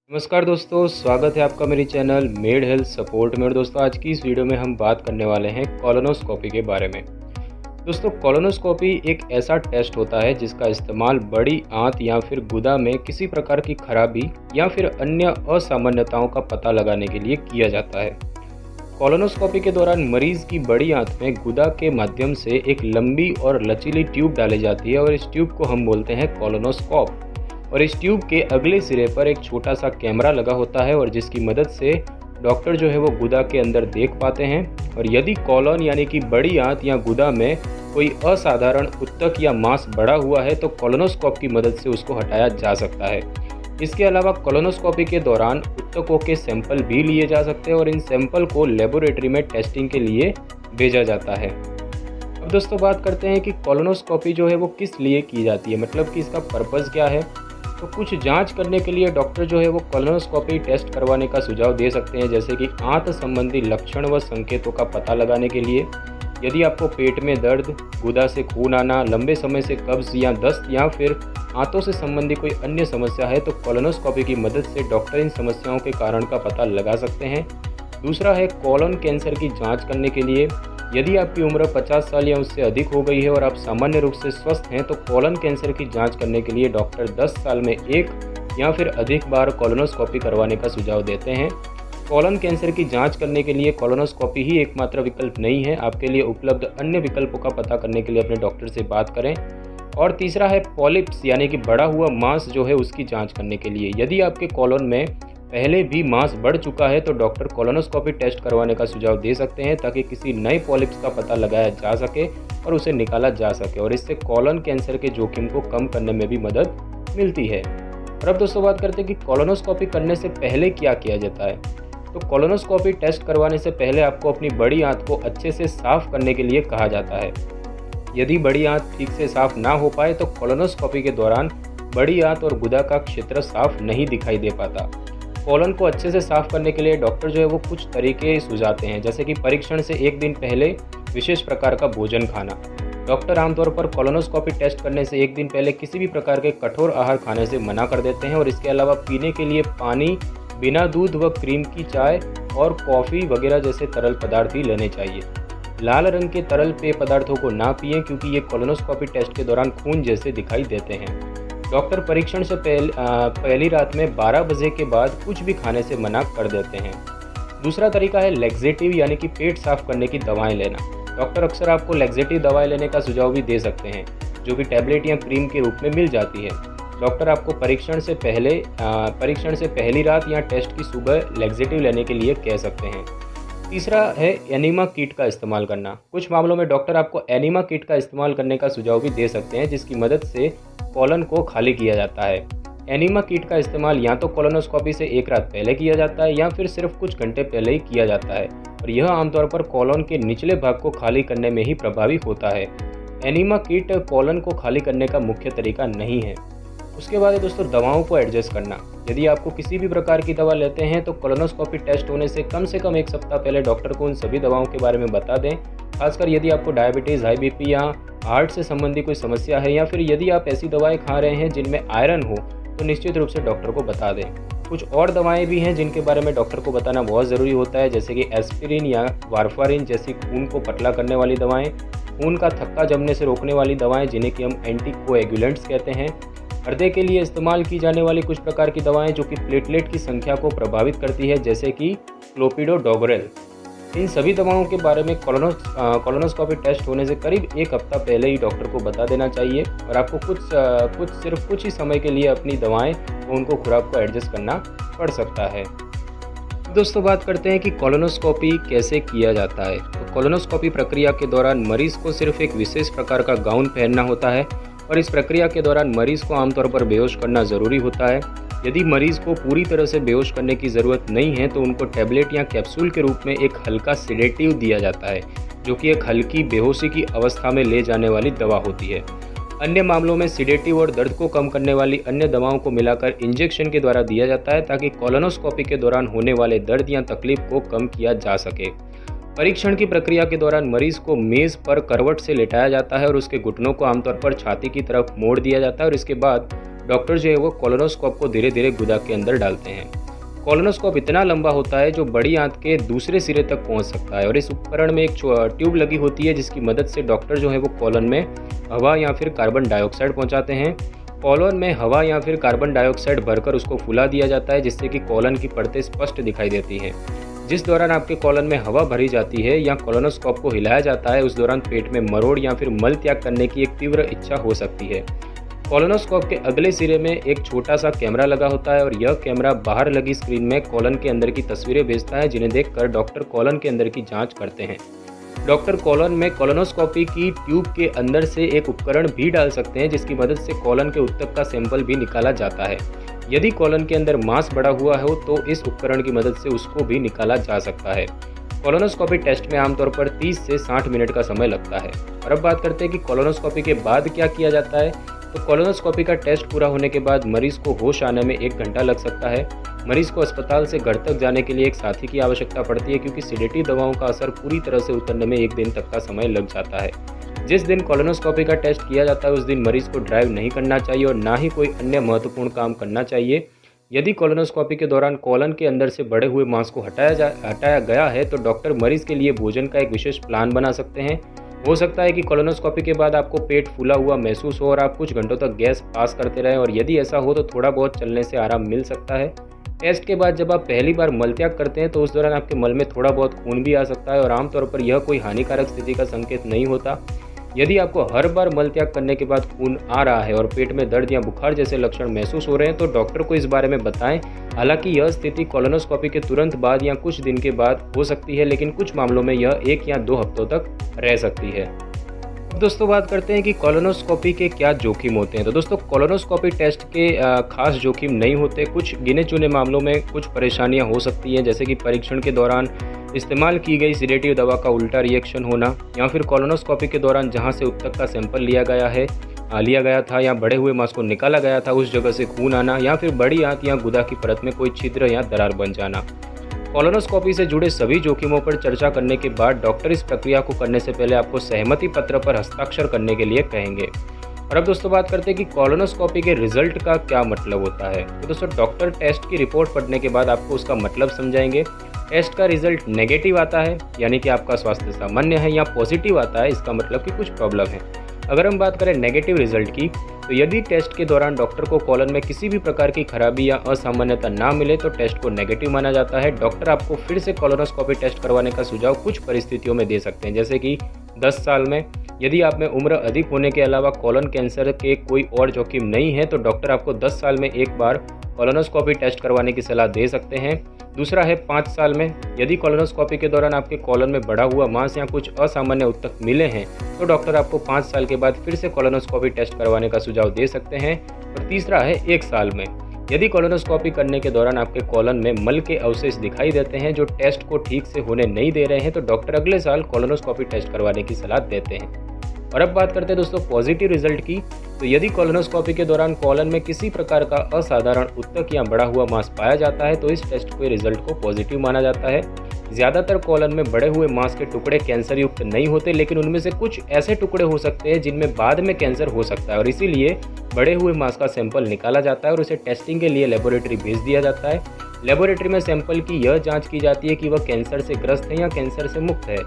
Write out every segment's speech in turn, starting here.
नमस्कार दोस्तों, स्वागत है आपका मेरे चैनल मेड हेल्थ सपोर्ट में। और दोस्तों, आज की इस वीडियो में हम बात करने वाले हैं कोलोनोस्कोपी के बारे में। दोस्तों, कोलोनोस्कोपी एक ऐसा टेस्ट होता है जिसका इस्तेमाल बड़ी आंत या फिर गुदा में किसी प्रकार की खराबी या फिर अन्य असामान्यताओं का पता लगाने के लिए किया जाता है। कोलोनोस्कोपी के दौरान मरीज की बड़ी आंत में गुदा के माध्यम से एक लंबी और लचीली ट्यूब डाली जाती है और इस ट्यूब को हम बोलते हैं कोलोनोस्कोप। और इस ट्यूब के अगले सिरे पर एक छोटा सा कैमरा लगा होता है और जिसकी मदद से डॉक्टर जो है वो गुदा के अंदर देख पाते हैं। और यदि कॉलोन यानी कि बड़ी आंत या गुदा में कोई असाधारण ऊतक या मांस बढ़ा हुआ है तो कोलोनोस्कोप की मदद से उसको हटाया जा सकता है। इसके अलावा कोलोनोस्कोपी के दौरान ऊतकों के सैंपल भी लिए जा सकते हैं और इन सैंपल को लेबोरेटरी में टेस्टिंग के लिए भेजा जाता है। अब दोस्तों, बात करते हैं कि कोलोनोस्कोपी जो है वो किस लिए की जाती है, मतलब कि इसका पर्पज़ क्या है। तो कुछ जांच करने के लिए डॉक्टर जो है वो कोलोनोस्कोपी टेस्ट करवाने का सुझाव दे सकते हैं, जैसे कि आंत संबंधी लक्षण व संकेतों का पता लगाने के लिए। यदि आपको पेट में दर्द, गुदा से खून आना, लंबे समय से कब्ज या दस्त या फिर आंतों से संबंधी कोई अन्य समस्या है तो कोलोनोस्कोपी की मदद से डॉक्टर इन समस्याओं के कारण का पता लगा सकते हैं। दूसरा है कोलोन कैंसर की जाँच करने के लिए। यदि आपकी उम्र 50 साल या उससे अधिक हो गई है और आप सामान्य रूप से स्वस्थ हैं तो कोलन कैंसर की जांच करने के लिए डॉक्टर 10 साल में एक या फिर अधिक बार कोलोनोस्कोपी करवाने का सुझाव देते हैं। कोलन कैंसर की जांच करने के लिए कोलोनोस्कोपी ही एकमात्र विकल्प नहीं है। आपके लिए उपलब्ध अन्य विकल्पों का पता करने के लिए अपने डॉक्टर से बात करें। और तीसरा है पॉलिप्स यानी कि बढ़ा हुआ मांस जो है उसकी जाँच करने के लिए। यदि आपके कोलन में पहले भी मांस बढ़ चुका है तो डॉक्टर कोलोनोस्कोपी टेस्ट करवाने का सुझाव दे सकते हैं ताकि किसी नए पॉलिप्स का पता लगाया जा सके और उसे निकाला जा सके और इससे कोलन कैंसर के जोखिम को कम करने में भी मदद मिलती है। और अब दोस्तों, बात करते हैं कि कोलोनोस्कोपी करने से पहले क्या किया जाता है। तो कोलोनोस्कोपी टेस्ट करवाने से पहले आपको अपनी बड़ी आंत को अच्छे से साफ करने के लिए कहा जाता है। यदि बड़ी आंत ठीक से साफ ना हो पाए तो कोलोनोस्कोपी के दौरान बड़ी आंत और गुदा का क्षेत्र साफ नहीं दिखाई दे पाता। कोलन को अच्छे से साफ करने के लिए डॉक्टर जो है वो कुछ तरीके सुझाते हैं, जैसे कि परीक्षण से एक दिन पहले विशेष प्रकार का भोजन खाना। डॉक्टर आमतौर पर कोलोनोस्कोपी टेस्ट करने से एक दिन पहले किसी भी प्रकार के कठोर आहार खाने से मना कर देते हैं और इसके अलावा पीने के लिए पानी, बिना दूध व क्रीम की चाय और कॉफ़ी वगैरह जैसे तरल पदार्थ ही लेने चाहिए। लाल रंग के तरल पेय पदार्थों को ना पिएं क्योंकि ये कोलोनोस्कोपी टेस्ट के दौरान खून जैसे दिखाई देते हैं। डॉक्टर परीक्षण से पहली रात में 12 बजे के बाद कुछ भी खाने से मना कर देते हैं। दूसरा तरीका है लैक्सेटिव यानी कि पेट साफ करने की दवाएं लेना। डॉक्टर अक्सर आपको लैक्सेटिव दवाएं लेने का सुझाव भी दे सकते हैं, जो कि टैबलेट या क्रीम के रूप में मिल जाती है। डॉक्टर आपको परीक्षण से पहली रात या टेस्ट की सुबह लैक्सेटिव लेने के लिए कह सकते हैं। तीसरा है एनीमा किट का इस्तेमाल करना। कुछ मामलों में डॉक्टर आपको एनीमा किट का इस्तेमाल करने का सुझाव भी दे सकते हैं, जिसकी मदद से कोलन को खाली किया जाता है। एनीमा किट का इस्तेमाल या तो कोलोनोस्कोपी से एक रात पहले किया जाता है या फिर सिर्फ कुछ घंटे पहले ही किया जाता है और यह आमतौर पर कोलन के निचले भाग को खाली करने में ही प्रभावी होता है। एनीमा किट कोलन को खाली करने का मुख्य तरीका नहीं है। उसके बाद है दोस्तों, दवाओं को एडजस्ट करना। यदि आपको किसी भी प्रकार की दवा लेते हैं तो कोलोनोस्कोपी टेस्ट होने से कम एक सप्ताह पहले डॉक्टर को उन सभी दवाओं के बारे में बता दें। खासकर यदि आपको डायबिटीज़, हाई बीपी या हार्ट से संबंधी कोई समस्या है या फिर यदि आप ऐसी दवाएं खा रहे हैं जिनमें आयरन हो तो निश्चित रूप से डॉक्टर को बता दें। कुछ और दवाएं भी हैं जिनके बारे में डॉक्टर को बताना बहुत ज़रूरी होता है, जैसे कि एस्पिरिन या वारफारिन जैसी खून को पतला करने वाली दवाएं, खून का थक्का जमने से रोकने वाली दवाएं जिन्हें कि हम एंटीकोएगुलेंट्स कहते हैं, हृदय के लिए इस्तेमाल की जाने वाली कुछ प्रकार की दवाएं जो कि प्लेटलेट की संख्या को प्रभावित करती है, जैसे कि क्लोपिडोग्रेल। इन सभी दवाओं के बारे में कोलोनोस्कोपी टेस्ट होने से करीब एक हफ्ता पहले ही डॉक्टर को बता देना चाहिए और आपको सिर्फ कुछ ही समय के लिए अपनी दवाएं और उनको खुराक को एडजस्ट करना पड़ सकता है। दोस्तों, बात करते हैं कि कोलोनोस्कोपी कैसे किया जाता है। तो कोलोनोस्कोपी प्रक्रिया के दौरान मरीज को सिर्फ एक विशेष प्रकार का गाउन पहनना होता है और इस प्रक्रिया के दौरान मरीज को आमतौर पर बेहोश करना ज़रूरी होता है। यदि मरीज को पूरी तरह से बेहोश करने की ज़रूरत नहीं है तो उनको टैबलेट या कैप्सूल के रूप में एक हल्का सेडेटिव दिया जाता है, जो कि एक हल्की बेहोशी की अवस्था में ले जाने वाली दवा होती है। अन्य मामलों में सेडेटिव और दर्द को कम करने वाली अन्य दवाओं को मिलाकर इंजेक्शन के द्वारा दिया जाता है ताकि कोलोनोस्कोपी के दौरान होने वाले दर्द या तकलीफ को कम किया जा सके। परीक्षण की प्रक्रिया के दौरान मरीज को मेज़ पर करवट से लेटाया जाता है और उसके घुटनों को आमतौर पर छाती की तरफ मोड़ दिया जाता है और इसके बाद डॉक्टर जो है वो कोलोनोस्कोप को धीरे धीरे गुदा के अंदर डालते हैं। कोलोनोस्कोप इतना लंबा होता है जो बड़ी आंत के दूसरे सिरे तक पहुंच सकता है और इस उपकरण में एक ट्यूब लगी होती है जिसकी मदद से डॉक्टर जो है वो कॉलन में हवा या फिर कार्बन डाइऑक्साइड पहुंचाते हैं। कॉलन में हवा या फिर कार्बन डाइऑक्साइड भरकर उसको फुला दिया जाता है जिससे कि कॉलन की परतें स्पष्ट दिखाई देती हैं। जिस दौरान आपके कॉलन में हवा भरी जाती है या कोलोनोस्कोप को हिलाया जाता है उस दौरान पेट में मरोड़ या फिर मल त्याग करने की एक तीव्र इच्छा हो सकती है। कोलोनोस्कोप के अगले सिरे में एक छोटा सा कैमरा लगा होता है और यह कैमरा बाहर लगी स्क्रीन में कॉलन के अंदर की तस्वीरें भेजता है जिन्हें देखकर डॉक्टर कॉलन के अंदर की जांच करते हैं। डॉक्टर कॉलन में कोलोनोस्कोपी की ट्यूब के अंदर से एक उपकरण भी डाल सकते हैं जिसकी मदद से कॉलन के उत्तक का सैंपल भी निकाला जाता है। यदि कॉलन के अंदर मांस बढ़ा हुआ हो तो इस उपकरण की मदद से उसको भी निकाला जा सकता है। कोलोनोस्कोपी टेस्ट में आमतौर पर 30 से 60 मिनट का समय लगता है। और अब बात करते हैं कि कोलोनोस्कोपी के बाद क्या किया जाता है। तो कोलोनोस्कोपी का टेस्ट पूरा होने के बाद मरीज को होश आने में 1 घंटा लग सकता है। मरीज को अस्पताल से घर तक जाने के लिए एक साथी की आवश्यकता पड़ती है क्योंकि सेडेटिव दवाओं का असर पूरी तरह से उतरने में 1 दिन तक का समय लग जाता है। जिस दिन कोलोनोस्कोपी का टेस्ट किया जाता है उस दिन मरीज को ड्राइव नहीं करना चाहिए और ना ही कोई अन्य महत्वपूर्ण काम करना चाहिए। यदि कोलोनोस्कोपी के दौरान कॉलन के अंदर से बढ़े हुए मांस को हटाया गया है तो डॉक्टर मरीज के लिए भोजन का एक विशेष प्लान बना सकते हैं। हो सकता है कि कोलोनोस्कोपी के बाद आपको पेट फूला हुआ महसूस हो और आप कुछ घंटों तक गैस पास करते रहें और यदि ऐसा हो तो थोड़ा बहुत चलने से आराम मिल सकता है। टेस्ट के बाद जब आप पहली बार मलत्याग करते हैं तो उस दौरान आपके मल में थोड़ा बहुत खून भी आ सकता है और आमतौर पर यह कोई हानिकारक स्थिति का संकेत नहीं होता। यदि आपको हर बार मलत्याग करने के बाद खून आ रहा है और पेट में दर्द या बुखार जैसे लक्षण महसूस हो रहे हैं तो डॉक्टर को इस बारे में बताएं। हालांकि यह स्थिति कोलोनोस्कोपी के तुरंत बाद या कुछ दिन के बाद हो सकती है, लेकिन कुछ मामलों में यह 1 या 2 हफ्तों तक रह सकती है। अब दोस्तों बात करते हैं कि कोलोनोस्कोपी के क्या जोखिम होते हैं। तो दोस्तों कोलोनोस्कोपी टेस्ट के खास जोखिम नहीं होते। कुछ गिने चुने मामलों में कुछ परेशानियां हो सकती हैं जैसे कि परीक्षण के दौरान इस्तेमाल की गई सेडेटिव दवा का उल्टा रिएक्शन होना या फिर कोलोनोस्कोपी के दौरान जहां से उत्तक का सैंपल लिया गया था या बढ़े हुए मांस को निकाला गया था उस जगह से खून आना या फिर बड़ी आंत या गुदा की परत में कोई छिद्र या दरार बन जाना। कोलोनोस्कोपी से जुड़े सभी जोखिमों पर चर्चा करने के बाद डॉक्टर इस प्रक्रिया को करने से पहले आपको सहमति पत्र पर हस्ताक्षर करने के लिए कहेंगे। और अब दोस्तों बात करते हैं कि कोलोनोस्कोपी के रिजल्ट का क्या मतलब होता है। तो दोस्तों डॉक्टर टेस्ट की रिपोर्ट पढ़ने के बाद आपको उसका मतलब समझाएंगे। टेस्ट का रिजल्ट नेगेटिव आता है यानी कि आपका स्वास्थ्य सामान्य है, या पॉजिटिव आता है इसका मतलब कि कुछ प्रॉब्लम है। अगर हम बात करें नेगेटिव रिजल्ट की तो यदि टेस्ट के दौरान डॉक्टर को कॉलन में किसी भी प्रकार की खराबी या असामान्यता ना मिले तो टेस्ट को नेगेटिव माना जाता है। डॉक्टर आपको फिर से कोलोनोस्कोपी टेस्ट करवाने का सुझाव कुछ परिस्थितियों में दे सकते हैं, जैसे कि 10 साल में यदि आप में उम्र अधिक होने के अलावा कॉलन कैंसर के कोई और जोखिम नहीं है तो डॉक्टर आपको 10 साल में एक बार कोलोनोस्कोपी टेस्ट करवाने की सलाह दे सकते हैं। दूसरा है 5 साल में यदि कोलोनोस्कोपी के दौरान आपके कॉलन में बढ़ा हुआ मांस या कुछ असामान्य उत्तक मिले हैं तो डॉक्टर आपको 5 साल के बाद फिर से कोलोनोस्कोपी टेस्ट करवाने का सुझाव दे सकते हैं। और तीसरा है 1 साल में यदि कोलोनोस्कोपी करने के दौरान आपके कॉलन में मल के अवशेष दिखाई देते हैं जो टेस्ट को ठीक से होने नहीं दे रहे हैं तो डॉक्टर अगले साल कोलोनोस्कोपी टेस्ट करवाने की सलाह देते हैं। और अब बात करते हैं दोस्तों पॉजिटिव रिजल्ट की। तो यदि कोलोनोस्कोपी के दौरान कॉलन में किसी प्रकार का असाधारण उत्तक या बढ़ा हुआ मांस पाया जाता है तो इस टेस्ट के रिजल्ट को पॉजिटिव माना जाता है। ज़्यादातर कॉलन में बढ़े हुए मांस के टुकड़े कैंसर युक्त नहीं होते, लेकिन उनमें से कुछ ऐसे टुकड़े हो सकते हैं जिनमें बाद में कैंसर हो सकता है और इसीलिए बढ़े हुए मांस का सैंपल निकाला जाता है और उसे टेस्टिंग के लिए लेबोरेटरी भेज दिया जाता है। लेबोरेटरी में सैंपल की यह जांच की जाती है कि वह कैंसर से ग्रस्त है या कैंसर से मुक्त है।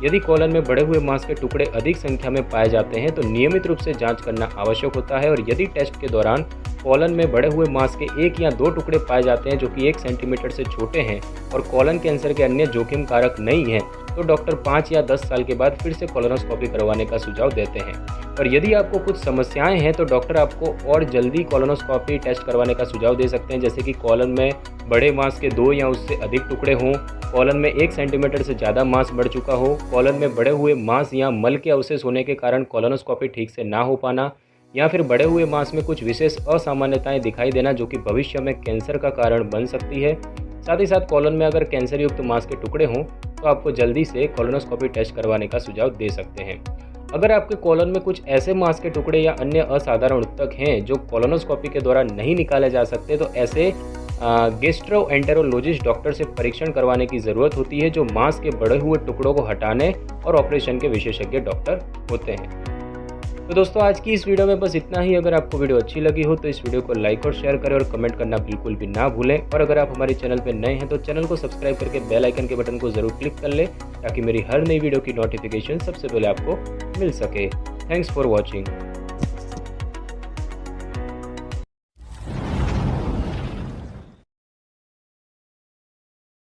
यदि कॉलन में बढ़े हुए मांस के टुकड़े अधिक संख्या में पाए जाते हैं तो नियमित रूप से जांच करना आवश्यक होता है। और यदि टेस्ट के दौरान कॉलन में बढ़े हुए मांस के 1 या 2 टुकड़े पाए जाते हैं जो कि 1 सेंटीमीटर से छोटे हैं और कॉलन कैंसर के अन्य जोखिम कारक नहीं हैं तो डॉक्टर 5 या 10 साल के बाद फिर से कोलोनोस्कोपी करवाने का सुझाव देते हैं। और यदि आपको कुछ समस्याएं हैं तो डॉक्टर आपको और जल्दी कोलोनोस्कोपी टेस्ट करवाने का सुझाव दे सकते हैं, जैसे कि कॉलन में बड़े मांस के 2 या उससे अधिक टुकड़े हों, कॉलन में 1 सेंटीमीटर से ज़्यादा मांस बढ़ चुका हो, कॉलन में बढ़े हुए मांस या मल के अवशेष होने के कारण कोलोनोस्कोपी ठीक से ना हो पाना, या फिर बढ़े हुए मांस में कुछ विशेष असामान्यताएं दिखाई देना जो कि भविष्य में कैंसर का कारण बन सकती है। साथ ही साथ कॉलन में अगर कैंसर युक्त मांस के टुकड़े हों तो आपको जल्दी से कोलोनोस्कोपी टेस्ट करवाने का सुझाव दे सकते हैं। अगर आपके कॉलन में कुछ ऐसे मांस के टुकड़े या अन्य असाधारण उत्तक हैं जो कोलोनोस्कोपी के दौरान नहीं निकाले जा सकते तो ऐसे गैस्ट्रोएंटेरोलॉजिस्ट डॉक्टर से परीक्षण करवाने की ज़रूरत होती है, जो मांस के बढ़े हुए टुकड़ों को हटाने और ऑपरेशन के विशेषज्ञ डॉक्टर होते हैं। तो दोस्तों आज की इस वीडियो में बस इतना ही। अगर आपको वीडियो अच्छी लगी हो तो इस वीडियो को लाइक और शेयर करें और कमेंट करना बिल्कुल भी ना भूलें। और अगर आप हमारे चैनल पर नए हैं तो चैनल को सब्सक्राइब करके बेल आइकन के बटन को ज़रूर क्लिक कर लें ताकि मेरी हर नई वीडियो की नोटिफिकेशन सबसे पहले आपको मिल सके। Thanks for watching.